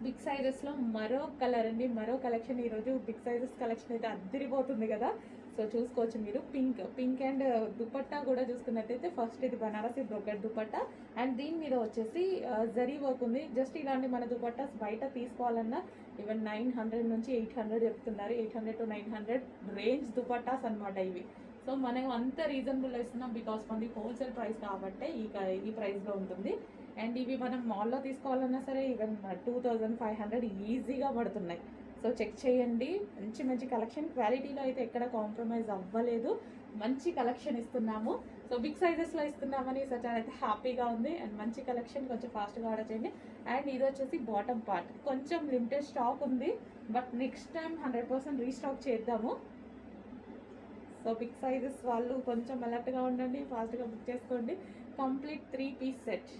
Big సైజెస్లో మరో colour అండి, మరో కలెక్షన్. ఈరోజు బిగ్ సైజెస్ కలెక్షన్ అయితే అద్దరిపోతుంది కదా. సో చూసుకోవచ్చు మీరు. పింక్ అండ్ దుపట్టా కూడా చూసుకున్నట్టయితే ఫస్ట్ ఇది బనారసి బ్రోకెట్ దుపట్టా అండ్ దీని మీద వచ్చేసి జరీ వర్క్ ఉంది. జస్ట్ ఇలాంటి మన దుపట్టాస్ బయట తీసుకోవాలన్నా ఈవెన్ 900 నుంచి 800 చెప్తున్నారు. 800 to 900 రేంజ్ దుపట్టాస్ అనమాట ఇవి. సో మనం అంత రీజనబుల్ ఇస్తున్నాం బికాస్ మనది హోల్సేల్ ప్రైస్ కాబట్టి ఈ ప్రైస్లో ఉంటుంది. అండ్ ఇవి మనం మాల్లో తీసుకోవాలన్నా సరే ఈవెన్ 2500 ఈజీగా పడుతున్నాయి. సో చెక్ చేయండి. మంచి మంచి కలెక్షన్, క్వాలిటీలో అయితే ఎక్కడ కాంప్రమైజ్ అవ్వలేదు. మంచి కలెక్షన్ ఇస్తున్నాము. సో బిగ్ సైజెస్లో ఇస్తున్నామని సచాన్ అయితే హ్యాపీగా ఉంది. అండ్ మంచి కలెక్షన్, కొంచెం ఫాస్ట్గా ఆర్డర్ చేయండి. అండ్ ఇది వచ్చేసి బాటమ్ పార్ట్, కొంచెం లిమిటెడ్ స్టాక్ ఉంది బట్ నెక్స్ట్ టైం 100% రీస్టాక్ చేద్దాము. సో బిగ్ సైజెస్ వాళ్ళు కొంచెం అలర్ట్గా ఉండండి, ఫాస్ట్గా బుక్ చేసుకోండి. Complete 3 piece set.